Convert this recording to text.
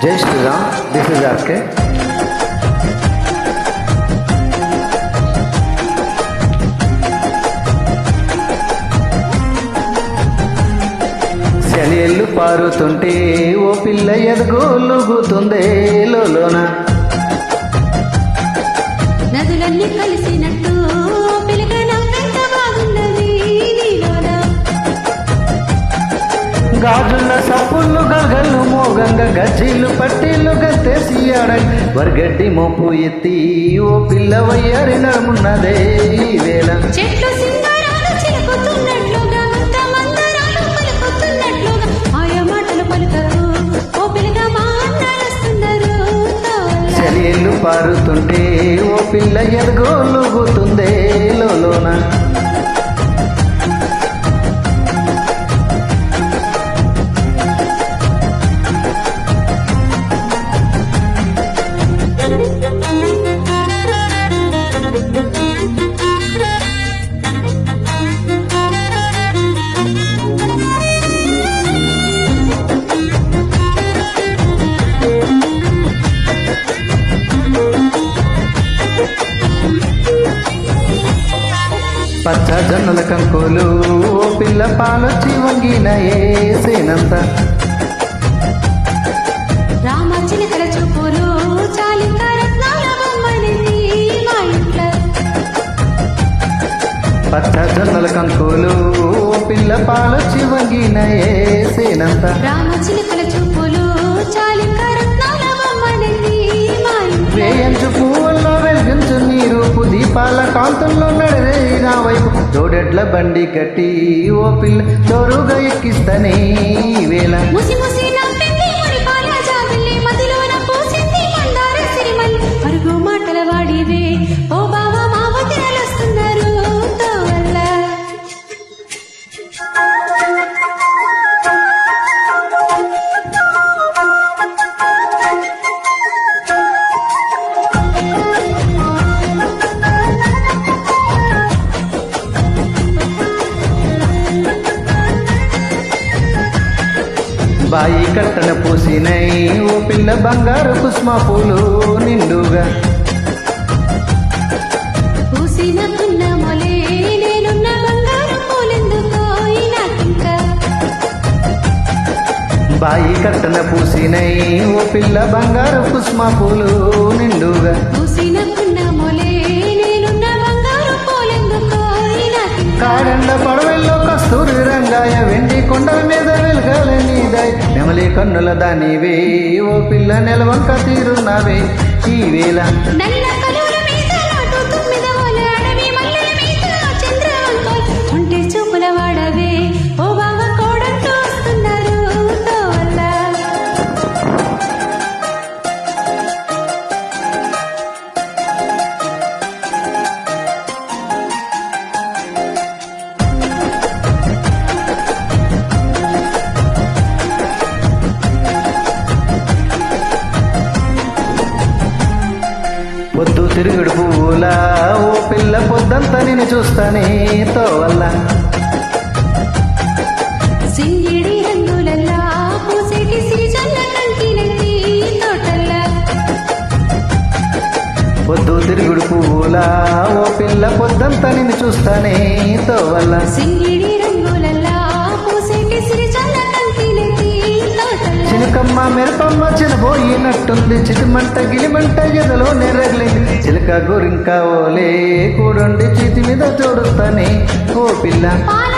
జై Sriram, this is RK. సెలయేళ్ళు పారుతుంటే ఓ పిల్ల ఎదగోలుగుతుందే లోన. నదులన్నీ కలిసినట్టు పిలక నవ్వెంత బాగున్నది నీలోన. గాజుల సప్పుళ్ళు గల్గళ్ళు మోగంగా గజ్జీలు పట్టీలు గత్తేసి ఆడని వరగడ్డి మోపు ఎత్తి ఓ పిల్ల వయ్యారి నడుమున్నదే ఈ వేళ. చెట్లు సింగారాలు చిలుకుతున్నట్లుగా ముద్ద మందరాలు పలుకుతున్నట్లుగా ఆయా మాటలు పలుకరు ఓ పిల్లగా మా అన్నారస్తున్నారు. సెలయేళ్ళు పారుతుంటే ఓ పిల్ల ఎదగోలుగుతుందే లోన. పచ్చ జొన్నల కంకులు ఓ పిల్ల పాలొచ్చి వంగిన ఏసేనంత. రామ చిలకల చూపులు చాలిక రత్నాల బొమ్మనిది మా ఇంట్లో. పచ్చ జొన్నల కంకులు ఓ పిల్ల పాలొచ్చి వంగిన ఏసేనంత. రామ చిలకల చూపులు చాలిక రత్నాల బొమ్మనిది మా ఇంట్లో. వేయంచు పువ్వుల్లో వెలిగించు నీ రూపు దీపాల కాంతుల్లో నడిరే నా వైపు. జోడెడ్ల బండి కట్టి ఓ పిల్ల జోరుగా ఎక్కిస్తనే ఈ వేళ. ముసి ముసి నవ్వింది మురిపాల జాబిల్లి మదిలోన పూసింది మందార సిరిమల్లి. పరుగు మాటల వాడివే ఓ బావ మా వదినలొస్తున్నారు తోవల్ల. బాయి కట్టన పూసినై ఓ పిల్ల బంగారు కుస్మ పూలు నిండుగా. పూసిన పున్నమొలే నేనున్న బంగారు పూలెందుకో నాకింకా. బాయి కట్టన పూసినై ఓ పిల్ల బంగారు కుస్మ పూలు నిండుగా. పూసిన పున్నమొలే నేనున్న బంగారు పూలెందుకో నాకింకా. కాడండ పడవల్లో కస్తూరి రంగాయ వెండి కొండల మీద వెలగాలని దాయి. నెమలి కన్నుల దానివే ఓ పిల్ల నెలవంక తీరున్నావే ఈ వేళ. నల్ల కలువల మీద నాటు తుమ్మిదవోల అడవి మల్లెల మీద చంద్రవంకోల్. ఉంటే చూపుల వాడవే ఓ బావ కోడంటూ వస్తున్నారు తోవల్ల. పొద్దు తిరుగుడు పువ్వులా ఓ పిల్ల పొద్దంతా నేను చూస్తానే తోవల్ల. సింగిడి రంగులల్లా పూసేటి సిరిజల్ల కంటినెత్తి తోటల్లా. పొద్దు తిరుగుడు పువ్వులా ఓ పిల్ల పొద్దంతా నేను చూస్తానే తోవల్ల. సింగిడి రంగులల్లా పూసేటి సిరిజల్ల కంటినెత్తి తోటల్లా. చిలకమ్మ మెరపమ్మ చినబోయినట్టుంది చిటిమంట గిలిమంట ఎదలో నెరగలేదు. చిలక గురింక ఓలే కూడుండి చితి మీద చూడుతానే ఓ పిల్ల. పాల